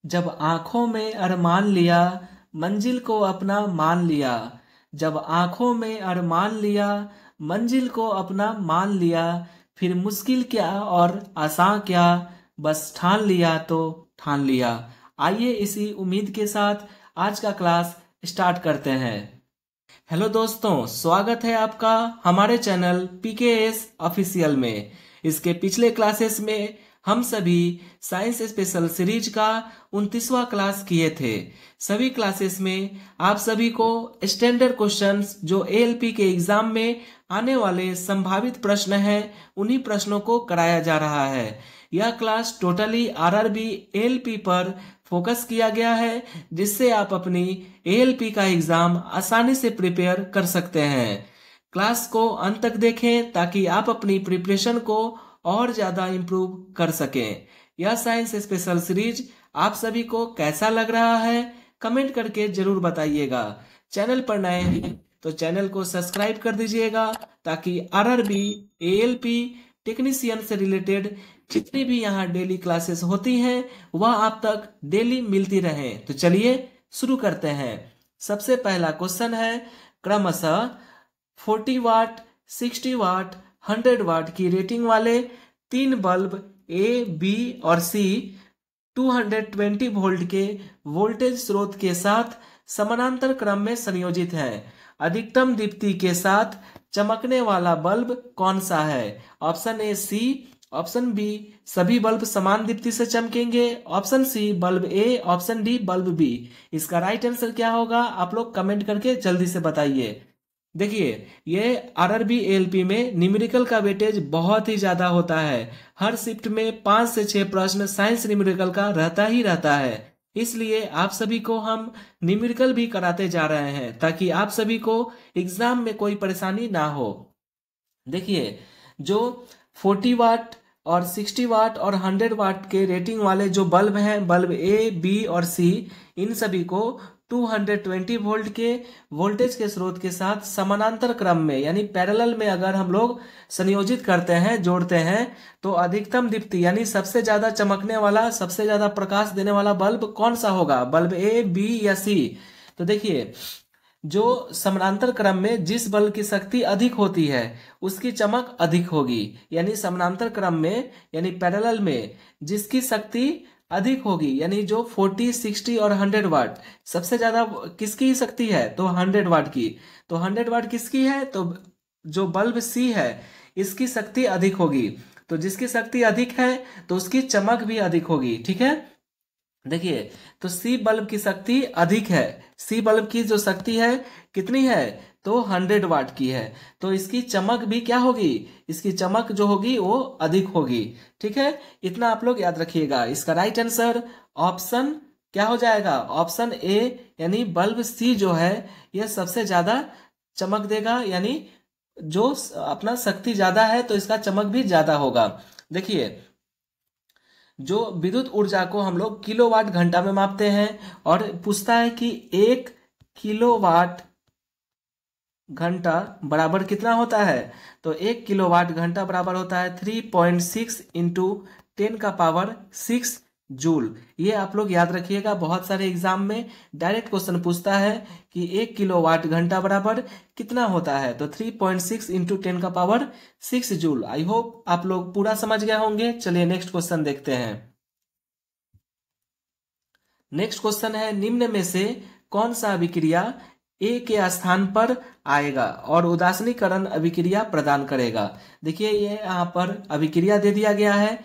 जब आंखों में अरमान लिया, मंजिल को अपना मान लिया। जब आंखों में अरमान लिया, मंजिल को अपना मान लिया। फिर मुश्किल क्या और आसान क्या, बस ठान लिया तो ठान लिया। आइए इसी उम्मीद के साथ आज का क्लास स्टार्ट करते हैं। हेलो दोस्तों, स्वागत है आपका हमारे चैनल PKS ऑफिशियल में। इसके पिछले क्लासेस में हम सभी साइंस स्पेशल सीरीज का 29वां क्लास किए थे। सभी क्लासेस में आप सभी को स्टैंडर्ड क्वेश्चंस जो ALP के एग्जाम में आने वाले संभावित प्रश्न हैं, उन्हीं प्रश्नों को कराया जा रहा है। यह क्लास टोटली RRB ALP पर फोकस किया गया है, जिससे आप अपनी ALP का एग्जाम आसानी से प्रिपेयर कर सकते हैं। क्लास को अंत तक देखें ताकि आप अपनी प्रिपरेशन को और ज्यादा इम्प्रूव कर सकें। यह साइंस स्पेशल सीरीज आप सभी को कैसा लग रहा है, कमेंट करके जरूर बताइएगा। चैनल पर नए हैं तो चैनल को सब्सक्राइब कर दीजिएगा ताकि RRB ALP टेक्नीशियन से रिलेटेड जितनी भी यहाँ डेली क्लासेस होती हैं वह आप तक डेली मिलती रहे। तो चलिए शुरू करते हैं। सबसे पहला क्वेश्चन है, क्रमशः 40 वाट, 60 वाट, 100 वाट की रेटिंग वाले तीन बल्ब A, B और C 220 वोल्ट के वोल्टेज स्रोत के साथ समानांतर क्रम में संयोजित है। अधिकतम दीप्ति के साथ चमकने वाला बल्ब कौन सा है? Option A C, option B सभी बल्ब समान दीप्ति से चमकेंगे, option C bulb A, option D bulb B। इसका राइट आंसर क्या होगा आप लोग कमेंट करके जल्दी से बताइए। देखिए, ये RRB ALP में न्यूमेरिकल का वेटेज बहुत ही ज्यादा होता है। हर शिफ्ट में 5 से 6 प्रश्न साइंस न्यूमेरिकल का रहता ही रहता है। इसलिए आप सभी को हम न्यूमेरिकल भी कराते जा रहे हैं ताकि आप सभी को एग्जाम में कोई परेशानी ना हो। देखिए, जो 40 वाट और 60 वाट और 100 वाट के रेटिंग वाले जो बल्ब हैं, बल्ब A, B और C, इन सभी को 220 वोल्ट के वोल्टेज के स्रोत के साथ समानांतर क्रम में यानी पैरेलल में अगर हम लोग संयोजित करते हैं, जोड़ते हैं, तो अधिकतम दीप्ति यानी सबसे ज्यादा चमकने वाला, सबसे ज्यादा प्रकाश देने वाला बल्ब कौन सा होगा? बल्ब A, B या C? तो देखिए, जो समानांतर क्रम में जिस बल्ब की शक्ति अधिक होती है उसकी चमक अधिक होगी। यानी समानांतर क्रम में यानी पैरेलल में जिसकी शक्ति अधिक होगी, यानी जो 40, 60 और 100 वाट, सबसे ज्यादा किसकी शक्ति है? तो 100 वाट की। तो 100 वाट किसकी है? तो जो बल्ब C है इसकी शक्ति अधिक होगी। तो जिसकी शक्ति अधिक है तो उसकी चमक भी अधिक होगी। ठीक है, देखिए, तो C बल्ब की शक्ति अधिक है। C बल्ब की जो शक्ति है कितनी है? तो 100 वाट की है। तो इसकी चमक भी क्या होगी? इसकी चमक जो होगी वो अधिक होगी। ठीक है, इतना आप लोग याद रखिएगा। इसका राइट आंसर ऑप्शन क्या हो जाएगा? ऑप्शन A यानी बल्ब C जो है यह सबसे ज्यादा चमक देगा, यानी जो अपना शक्ति ज्यादा है तो इसका चमक भी ज्यादा होगा। देखिए, जो विद्युत ऊर्जा को हम लोग किलोवाट घंटा में मापते हैं और पूछता है कि 1 किलोवाट घंटा बराबर कितना होता है? तो 1 किलोवाट घंटा बराबर होता है 3.6 इंटू 10 का पावर 6 जूल। ये आप लोग याद रखिएगा, बहुत सारे एग्जाम में डायरेक्ट क्वेश्चन पूछता है कि 1 किलोवाट घंटा बराबर कितना होता है? तो 3.6 इंटू 10 का पावर 6 जूल। आई होप आप लोग पूरा समझ गए होंगे। चलिए नेक्स्ट क्वेश्चन देखते हैं। नेक्स्ट क्वेश्चन है, निम्न में से कौन सा अभिक्रिया A के स्थान पर आएगा और उदासीनीकरण अभिक्रिया प्रदान करेगा? देखिए, ये यहाँ पर अभिक्रिया दे दिया गया है।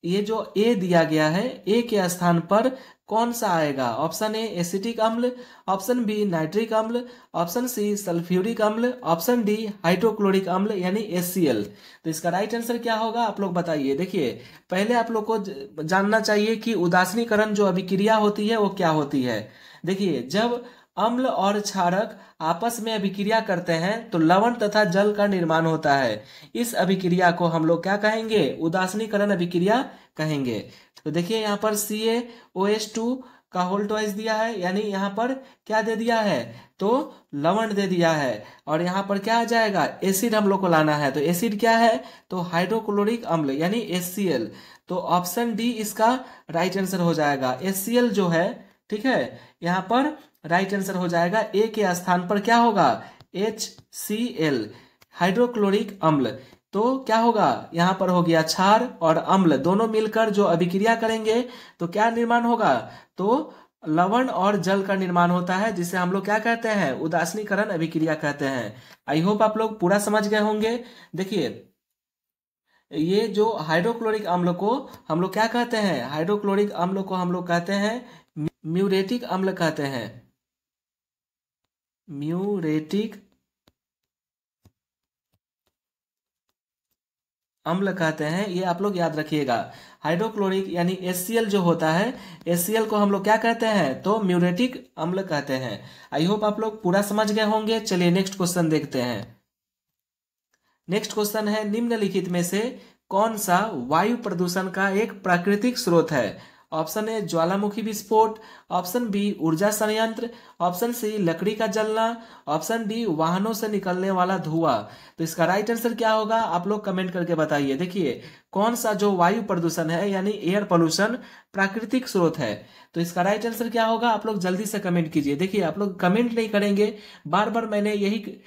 ये जो A दिया गया है, A के स्थान पर कौन सा आएगा? ऑप्शन A एसिटिक अम्ल, ऑप्शन B नाइट्रिक अम्ल, ऑप्शन C सल्फ्यूरिक अम्ल, ऑप्शन D हाइड्रोक्लोरिक अम्ल यानी HCl। तो इसका राइट आंसर क्या होगा आप लोग बताइए। देखिए, पहले आप लोग को जानना चाहिए कि उदासीनीकरण जो अभिक्रिया होती है वो क्या होती है। देखिए, जब अम्ल और क्षारक आपस में अभिक्रिया करते हैं तो लवण तथा जल का निर्माण होता है। इस अभिक्रिया को हम लोग क्या कहेंगे? उदासीनीकरण अभिक्रिया कहेंगे। तो देखिए, यहाँ पर CaOH2 का होल ट्वाइस दिया है, यानी यहाँ पर क्या दे दिया है? तो लवण दे दिया है। और यहाँ पर क्या आ जाएगा? एसिड हम लोग को लाना है। तो एसिड क्या है? तो हाइड्रोक्लोरिक अम्ल यानी HCl। तो ऑप्शन डी इसका राइट आंसर हो जाएगा। HCl जो है, ठीक है, यहाँ पर राइट आंसर हो जाएगा। ए के स्थान पर क्या होगा, HCl, हाइड्रोक्लोरिक अम्ल। तो क्या होगा, यहाँ पर हो गया क्षार और अम्ल दोनों मिलकर जो अभिक्रिया करेंगे तो क्या निर्माण होगा, तो लवण और जल का निर्माण होता है, जिसे हम लोग क्या कहते हैं, उदासीनीकरण अभिक्रिया कहते हैं। आई होप आप लोग पूरा समझ गए होंगे। देखिए, ये जो हाइड्रोक्लोरिक अम्ल को हम लोग क्या कहते हैं, हाइड्रोक्लोरिक अम्ल को हम लोग कहते हैं म्यूरेटिक अम्ल कहते हैं, म्यूरेटिक अम्ल कहते हैं। ये आप लोग याद रखिएगा। हाइड्रोक्लोरिक यानी HCl जो होता है, HCl को हम लोग क्या कहते हैं, तो म्यूरेटिक अम्ल कहते हैं। आई होप आप लोग पूरा समझ गए होंगे। चलिए नेक्स्ट क्वेश्चन देखते हैं। नेक्स्ट क्वेश्चन है, निम्नलिखित में से कौन सा वायु प्रदूषण का एक प्राकृतिक स्रोत है। ऑप्शन ए ज्वालामुखी विस्फोट, ऑप्शन बी ऊर्जा संयंत्र, ऑप्शन सी लकड़ी का जलना, ऑप्शन डी वाहनों से निकलने वाला धुआं। तो इसका राइट आंसर क्या होगा, आप लोग कमेंट करके बताइए। देखिए, कौन सा जो वायु प्रदूषण है यानी एयर पोल्यूशन प्राकृतिक स्रोत है, तो इसका राइट आंसर क्या होगा, आप लोग जल्दी से कमेंट कीजिए। देखिए, आप लोग कमेंट नहीं करेंगे, बार बार मैंने यही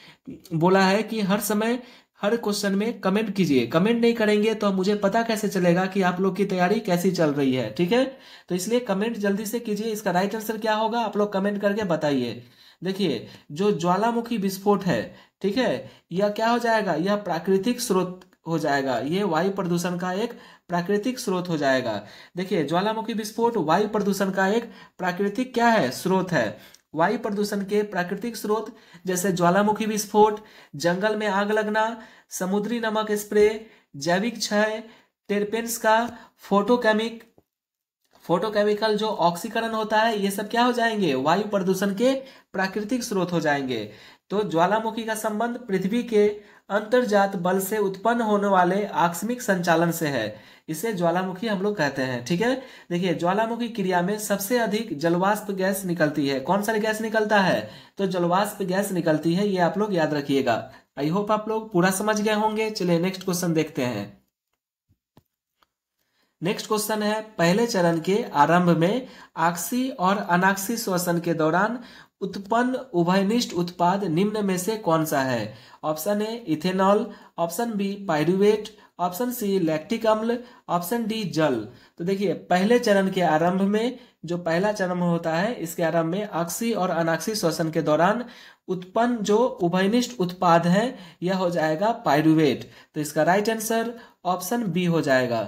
बोला है कि हर समय हर क्वेश्चन में कमेंट कीजिए। कमेंट नहीं करेंगे तो मुझे पता कैसे चलेगा कि आप लोग की तैयारी कैसी चल रही है, ठीक है। तो इसलिए कमेंट जल्दी से कीजिए। इसका राइट आंसर क्या होगा, आप लोग कमेंट करके बताइए। देखिए, जो ज्वालामुखी विस्फोट है, ठीक है, यह क्या हो जाएगा, यह प्राकृतिक स्रोत हो जाएगा। ये वायु प्रदूषण का एक प्राकृतिक स्रोत हो जाएगा। देखिए, ज्वालामुखी विस्फोट वायु प्रदूषण का एक प्राकृतिक क्या है, स्रोत है। वायु प्रदूषण के प्राकृतिक स्रोत जैसे ज्वालामुखी विस्फोट, जंगल में आग लगना, समुद्री नमक स्प्रे, जैविक क्षय, टेरपेन्स का फोटोकेमिकल जो ऑक्सीकरण होता है, ये सब क्या हो जाएंगे, वायु प्रदूषण के प्राकृतिक स्रोत हो जाएंगे। तो ज्वालामुखी का संबंध पृथ्वी के अंतर्जात बल से उत्पन्न होने वाले आकस्मिक संचालन से है। इसे ज्वालामुखी हम लोग कहते हैं, ठीक है। देखिए, ज्वालामुखी क्रिया में सबसे अधिक जलवाष्प गैस निकलती है। कौन सा गैस निकलता है, तो जलवाष्प गैस निकलती है। ये आप लोग याद रखिएगा। आई होप आप लोग पूरा समझ गए होंगे। चलिए नेक्स्ट क्वेश्चन देखते हैं। नेक्स्ट क्वेश्चन है, पहले चरण के आरंभ में आक्सी और अनाक्सी श्वसन के दौरान उत्पन्न उभयनिष्ठ उत्पाद निम्न में से कौन सा है। Option A ethanol, option B pyruvate, option C lactic अम्ल, ऑप्शन डी जल। तो देखिए, पहले चरण के आरंभ में जो पहला चरण होता है, इसके आरंभ में आक्सी और अनाक्सी श्वसन के दौरान उत्पन्न जो उभयनिष्ठ उत्पाद है, यह हो जाएगा पाइरुवेट। तो इसका राइट आंसर ऑप्शन बी हो जाएगा।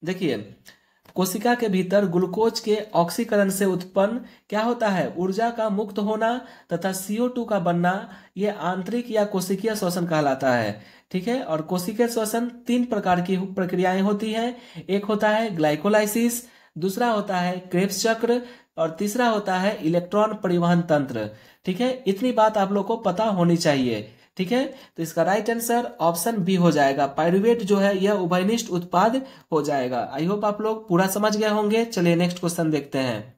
देखिए, कोशिका के भीतर ग्लूकोज के ऑक्सीकरण से उत्पन्न क्या होता है, ऊर्जा का मुक्त होना तथा CO2 का बनना, यह आंतरिक या कोशिकीय श्वसन कहलाता है, ठीक है। और कोशिकीय श्वसन 3 प्रकार की प्रक्रियाएं होती हैं। एक होता है ग्लाइकोलाइसिस, दूसरा होता है क्रेब्स चक्र और तीसरा होता है इलेक्ट्रॉन परिवहन तंत्र, ठीक है। इतनी बात आप लोग को पता होनी चाहिए, ठीक है। तो इसका राइट आंसर ऑप्शन बी हो जाएगा। पाइरुवेट जो है यह उभयनिष्ठ उत्पाद हो जाएगा। आई होप आप लोग पूरा समझ गए होंगे। चलिए नेक्स्ट क्वेश्चन देखते हैं।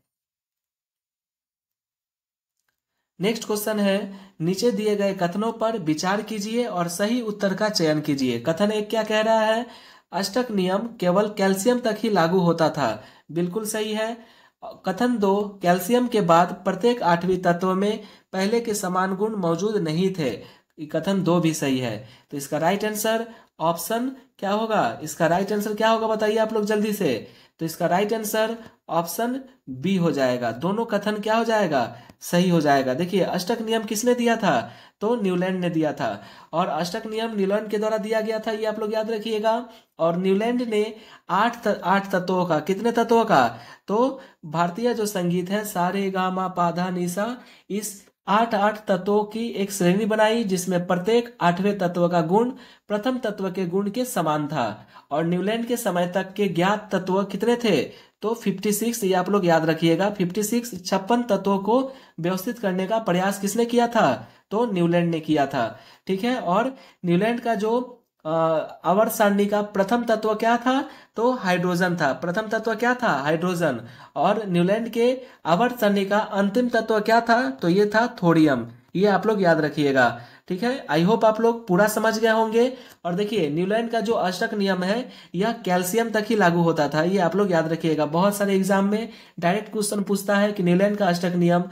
नेक्स्ट क्वेश्चन है, नीचे दिए गए कथनों पर विचार कीजिए और सही उत्तर का चयन कीजिए। कथन एक क्या कह रहा है, अष्टक नियम केवल कैल्शियम तक ही लागू होता था, बिल्कुल सही है। कथन 2, कैल्शियम के बाद प्रत्येक 8वीं तत्व में पहले के समान गुण मौजूद नहीं थे, कथन 2 भी सही है। तो इसका राइट आंसर ऑप्शन क्या होगा, इसका राइट आंसर क्या होगा बताइए आप लोग जल्दी से। तो इसका राइट आंसर ऑप्शन बी हो जाएगा। दोनों कथन क्या हो जाएगा, सही हो जाएगा। देखिए, अष्टक नियम किसने दिया था, तो न्यूलैंड ने दिया था। और अष्टक नियम न्यूलैंड के द्वारा दिया गया था, ये आप लोग याद रखिएगा। और न्यूलैंड ने 8 तत्वों का, कितने तत्वों का, तो भारतीय जो संगीत है सा रे गा मा पा धा नी सा, इस 8 तत्वों की एक श्रेणी बनाई, जिसमें प्रत्येक 8वें तत्व का गुण प्रथम तत्व के गुण के समान था। और न्यूलैंड के समय तक के ज्ञात तत्व कितने थे, तो 56। ये आप लोग याद रखिएगा। 56 तत्वों को व्यवस्थित करने का प्रयास किसने किया था, तो न्यूलैंड ने किया था, ठीक है। और न्यूलैंड का जो आवर्त सारणी का प्रथम तत्व क्या था, तो हाइड्रोजन था। प्रथम तत्व क्या था, हाइड्रोजन। और न्यूलैंड के आवर्त सारणी का अंतिम तत्व क्या था, तो ये था थोरियम। ये आप लोग याद रखिएगा, ठीक है, आई होप आप लोग पूरा समझ गए होंगे। और देखिए न्यूलैंड का जो अष्टक नियम है यह कैल्शियम तक ही लागू होता था, ये आप लोग याद रखिएगा। बहुत सारे एग्जाम में डायरेक्ट क्वेश्चन पूछता है कि न्यूलैंड का अष्टक नियम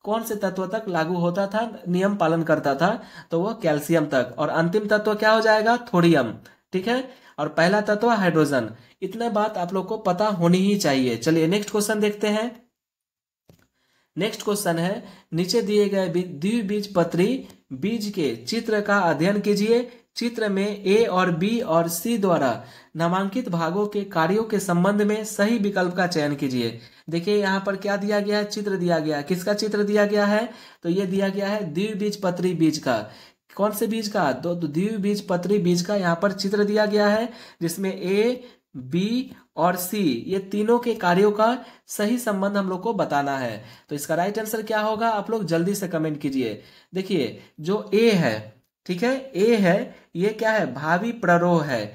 कौन से तत्व तक लागू होता था, नियम पालन करता था, तो वह कैल्शियम तक। और अंतिम तत्व क्या हो जाएगा, थोड़ियम। ठीक है, और पहला तत्व हाइड्रोजन। इतने बात आप लोग को पता होनी ही चाहिए। चलिए नेक्स्ट क्वेश्चन देखते हैं। नेक्स्ट क्वेश्चन है, नीचे दिए गए द्विबीजपत्री बीज के चित्र का अध्ययन कीजिए। चित्र में ए और बी और सी द्वारा नामांकित भागों के कार्यों के संबंध में सही विकल्प का चयन कीजिए। देखिए यहाँ पर क्या दिया गया है, चित्र दिया गया है। किसका चित्र दिया गया है, तो ये दिया गया है द्विबीजपत्री बीज का। कौन से बीज का, तो द्विबीजपत्री बीज का यहाँ पर चित्र दिया गया है, जिसमें ए बी और सी ये तीनों के कार्यों का सही संबंध हम लोग को बताना है। तो इसका राइट आंसर क्या होगा, आप लोग जल्दी से कमेंट कीजिए। देखिए जो ए है, ठीक है, ए है, ये क्या है, भावी प्ररोह है।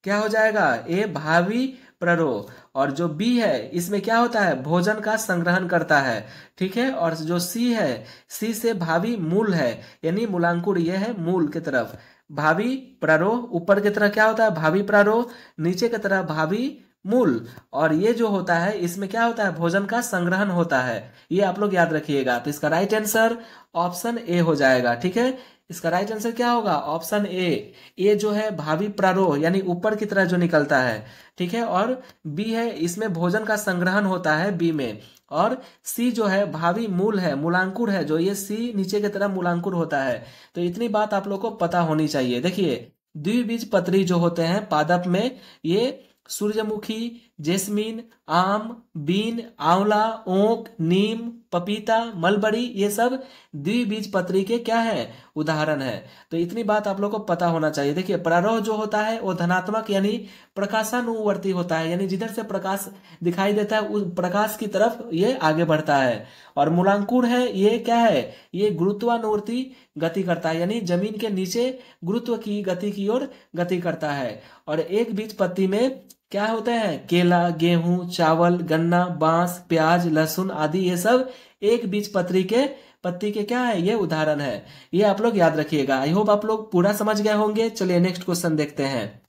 क्या हो जाएगा, ए भावी प्ररोह। और जो बी है इसमें क्या होता है, भोजन का संग्रहण करता है। ठीक है, और जो सी है, सी से भावी मूल है, यानी मूलांकुर, ये है मूल की तरफ। भावी प्रारोह ऊपर की तरह क्या होता है, भावी प्रारोह, नीचे की तरह भावी मूल। और ये जो होता है इसमें क्या होता है, भोजन का संग्रहण होता है। ये आप लोग याद रखिएगा। तो इसका राइट आंसर ऑप्शन ए हो जाएगा। ठीक है, इसका राइट आंसर क्या होगा, ऑप्शन ए। ए जो है भावी प्रारोह यानी ऊपर की तरह जो निकलता है। ठीक है, और बी है, इसमें भोजन का संग्रहण होता है बी में। और सी जो है भावी मूल है, मूलांकुर है, जो ये सी नीचे की तरह मूलांकुर होता है। तो इतनी बात आप लोग को पता होनी चाहिए। देखिए द्विबीजपत्री जो होते हैं पादप में, ये सूरजमुखी, जेस्मीन, आम, बीन, आंवला, ओक, नीम, पपीता, मलबरी, ये सब द्विबीजपत्री के क्या है, उदाहरण है। तो इतनी बात आप लोग को पता होना चाहिए। देखिए प्रारोह जो होता है वो धनात्मक यानी प्रकाशानुवर्ती होता है, यानी जिधर से प्रकाश दिखाई देता है उस प्रकाश की तरफ ये आगे बढ़ता है। और मूलांकुर है, ये क्या है, ये गुरुत्वानुवर्ती गति करता है, यानी जमीन के नीचे गुरुत्व की गति की ओर गति करता है। और एक बीजपत्री में क्या होते हैं, केला, गेहूं, चावल, गन्ना, बांस, प्याज, लहसुन आदि, ये सब एक बीजपत्री के पत्ती के क्या है, ये उदाहरण है। ये आप लोग याद रखिएगा। आई होप आप लोग पूरा समझ गए होंगे। चलिए नेक्स्ट क्वेश्चन देखते हैं।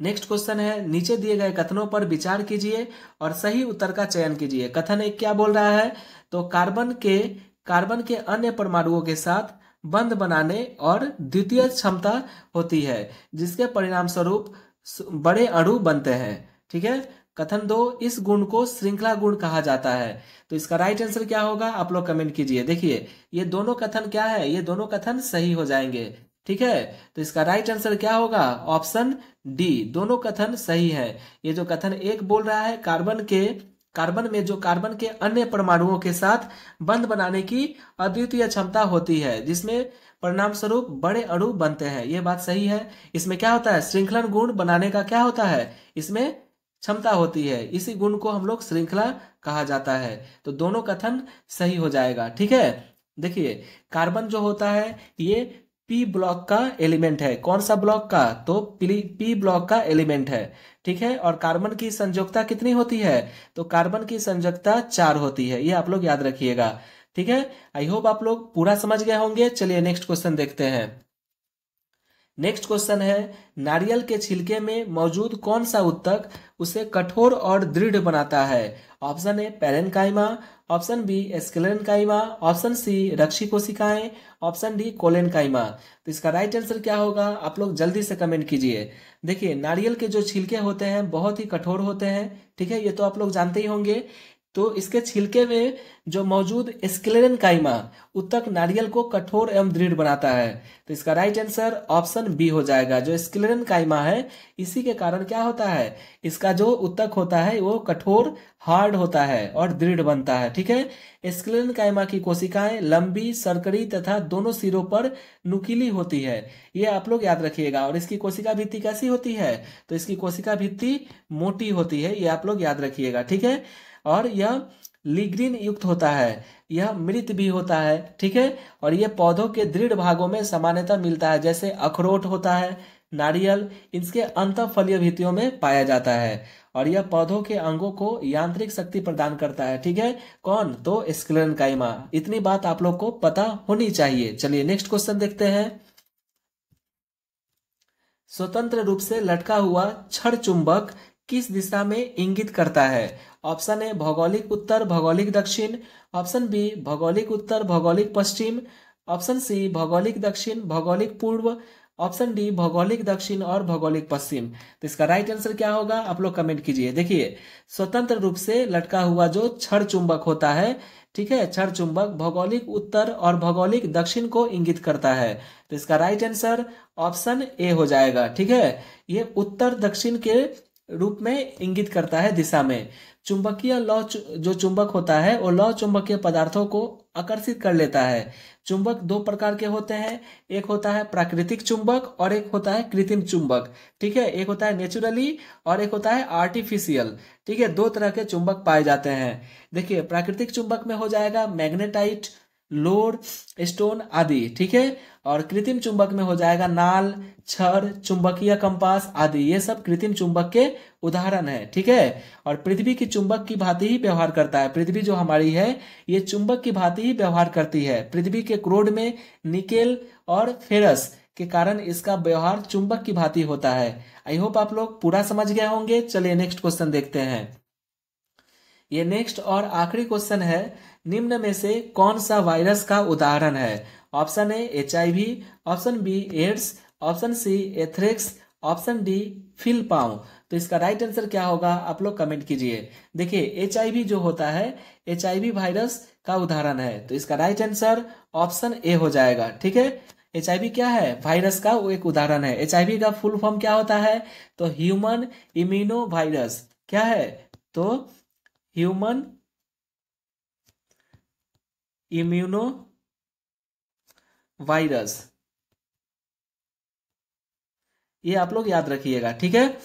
नेक्स्ट क्वेश्चन है, नीचे दिए गए कथनों पर विचार कीजिए और सही उत्तर का चयन कीजिए। कथन एक क्या बोल रहा है, तो कार्बन के अन्य परमाणुओं के साथ बंध बनाने और द्वितीय क्षमता होती है, जिसके परिणाम स्वरूप बड़े अणु बनते हैं। ठीक है, कथन 2, इस गुण को श्रृंखला गुण कहा जाता है। तो इसका राइट आंसर क्या होगा, आप लोग कमेंट कीजिए। देखिए ये दोनों कथन क्या है, ये दोनों कथन सही हो जाएंगे। ठीक है, तो इसका राइट आंसर क्या होगा, ऑप्शन डी, दोनों कथन सही है। ये जो कथन एक बोल रहा है, कार्बन में जो कार्बन के अन्य परमाणुओं के साथ बंध बनाने की अद्वितीय क्षमता होती है, जिसमें परिणाम स्वरूप बड़े अणु बनते हैं, ये बात सही है। इसमें क्या होता है, श्रृंखलन गुण बनाने का क्या होता है, इसमें क्षमता होती है, इसी गुण को हम लोग श्रृंखला कहा जाता है। तो दोनों कथन सही हो जाएगा। ठीक है, देखिए कार्बन जो होता है ये पी ब्लॉक का एलिमेंट है। कौन सा ब्लॉक का, तो पी ब्लॉक का एलिमेंट है। ठीक है, और कार्बन की संयोजकता कितनी होती है, तो कार्बन की संयोजकता 4 होती है, ये आप लोग याद रखिएगा। ठीक है, आई होप आप लोग पूरा समझ गए होंगे। चलिए नेक्स्ट क्वेश्चन देखते हैं। नेक्स्ट क्वेश्चन है, नारियल के छिलके में मौजूद कौन सा उत्तक उसे कठोर और दृढ़ बनाता है। Option A parenchyma, option B sclerenchyma, option C रक्षी कोशिकाएं, ऑप्शन डी कोलेनकाइमा। तो इसका राइट आंसर क्या होगा, आप लोग जल्दी से कमेंट कीजिए। देखिए नारियल के जो छिलके होते हैं बहुत ही कठोर होते हैं। ठीक है, ये तो आप लोग जानते ही होंगे। तो इसके छिलके में जो मौजूद स्क्लेरेन्काइमा उत्तक नारियल को कठोर एवं दृढ़ बनाता है। तो इसका राइट आंसर ऑप्शन बी हो जाएगा। जो स्क्लेरेन्काइमा है इसी के कारण क्या होता है, इसका जो उत्तक होता है वो कठोर हार्ड होता है और दृढ़ बनता है। ठीक है, स्क्लेरेन्काइमा की कोशिकाएं लंबी, सरकड़ी तथा दोनों सिरों पर नुकीली होती है, ये आप लोग याद रखिएगा। और इसकी कोशिका भित्ति कैसी होती है, तो इसकी कोशिका भित्ति मोटी होती है, ये आप लोग याद रखिएगा। ठीक है, और यह लिग्रीन युक्त होता है, यह मृत भी होता है। ठीक है, और यह पौधों के दृढ़ भागों में सामान्यतः मिलता है, जैसे अखरोट होता है, नारियल, इसके अंतःफलीय भित्तियों में पाया जाता है और यह पौधों के अंगों को यांत्रिक शक्ति प्रदान करता है। ठीक है, कौन? तो स्क्लेरेन्काइमा। इतनी बात आप लोग को पता होनी चाहिए। चलिए नेक्स्ट क्वेश्चन देखते हैं। स्वतंत्र रूप से लटका हुआ छड़ चुंबक किस दिशा में इंगित करता है? ऑप्शन ए भौगोलिक उत्तर भौगोलिक दक्षिण, ऑप्शन बी भौगोलिक उत्तर भौगोलिक पश्चिम, ऑप्शन सी भौगोलिक दक्षिण भौगोलिक पूर्व, ऑप्शन डी भौगोलिक दक्षिण और भौगोलिक पश्चिम। तो इसका राइट आंसर क्या होगा? आप लोग कमेंट कीजिए। देखिए, स्वतंत्र रूप से लटका हुआ जो छड़ चुंबक होता है, ठीक है, छड़ चुंबक भौगोलिक उत्तर और भौगोलिक दक्षिण को इंगित करता है। तो इसका राइट आंसर ऑप्शन ए हो जाएगा। ठीक है, ये उत्तर दक्षिण के रूप में इंगित करता है दिशा में। चुंबकीय लौ जो चुंबक होता है वो लौ चुंबकीय पदार्थों को आकर्षित कर लेता है। चुंबक दो प्रकार के होते हैं, एक होता है प्राकृतिक चुंबक और एक होता है कृत्रिम चुंबक। ठीक है, एक होता है नेचुरली और एक होता है आर्टिफिशियल। ठीक है, दो तरह के चुंबक पाए जाते हैं। देखिए, प्राकृतिक चुंबक में हो जाएगा मैग्नेटाइट, लोड, स्टोन आदि। ठीक है, और कृत्रिम चुंबक में हो जाएगा नाल, छड़, चुंबकीय कंपास आदि। ये सब कृत्रिम चुंबक के उदाहरण है। ठीक है, और पृथ्वी की चुंबक की भांति ही व्यवहार करता है। पृथ्वी जो हमारी है ये चुंबक की भांति ही व्यवहार करती है। पृथ्वी के क्रोड में निकेल और फेरस के कारण इसका व्यवहार चुंबक की भांति होता है। आई होप आप लोग पूरा समझ गए होंगे। चलिए नेक्स्ट क्वेश्चन देखते हैं। ये नेक्स्ट और आखिरी क्वेश्चन है, निम्न में से कौन सा वायरस का उदाहरण है? Option A HIV, option B AIDS, option C anthrax, option D फिलपाऊं। तो इसका राइट आंसर क्या होगा? आप लोग कमेंट कीजिए। देखिए, HIV जो होता है HIV वायरस का उदाहरण है। तो इसका राइट आंसर ऑप्शन ए हो जाएगा। ठीक है, HIV क्या है? वायरस का वो एक उदाहरण है। HIV का फुल फॉर्म क्या होता है? तो ह्यूमन इम्यूनो वायरस। क्या है? तो ह्यूमन इम्यूनो वायरस, ये आप लोग याद रखिएगा। ठीक है,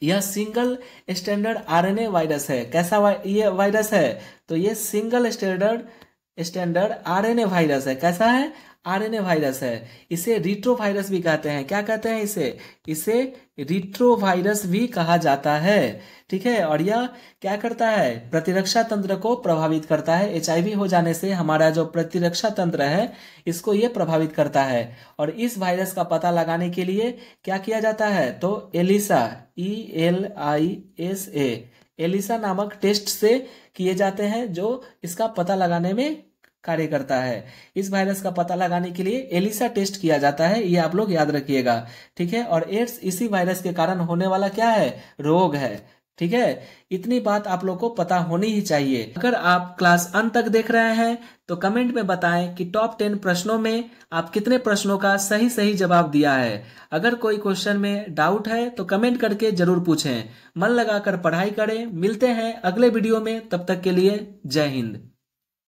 यह सिंगल स्टैंडर्ड RNA वायरस है। कैसा ये वायरस है? तो ये सिंगल स्टैंडर्ड RNA वायरस है। कैसा है? RNA वायरस है। इसे रिट्रो वायरस भी कहते हैं। क्या कहते हैं इसे रिट्रो वायरस भी कहा जाता है। ठीक है, और यह क्या करता है? प्रतिरक्षा तंत्र को प्रभावित करता है। HIV हो जाने से हमारा जो प्रतिरक्षा तंत्र है इसको ये प्रभावित करता है। और इस वायरस का पता लगाने के लिए क्या किया जाता है? तो एलिसा ELISA एलिसा नामक टेस्ट से किए जाते हैं, जो इसका पता लगाने में कार्य करता है। इस वायरस का पता लगाने के लिए एलिसा टेस्ट किया जाता है, ये आप लोग याद रखिएगा। ठीक है, और एड्स इसी वायरस के कारण होने वाला क्या है? रोग है। ठीक है, इतनी बात आप लोग को पता होनी ही चाहिए। अगर आप क्लास अंत तक देख रहे हैं तो कमेंट में बताएं कि टॉप 10 प्रश्नों में आप कितने प्रश्नों का सही जवाब दिया है। अगर कोई क्वेश्चन में डाउट है तो कमेंट करके जरूर पूछें। मन लगाकर पढ़ाई करें। मिलते हैं अगले वीडियो में, तब तक के लिए जय हिंद।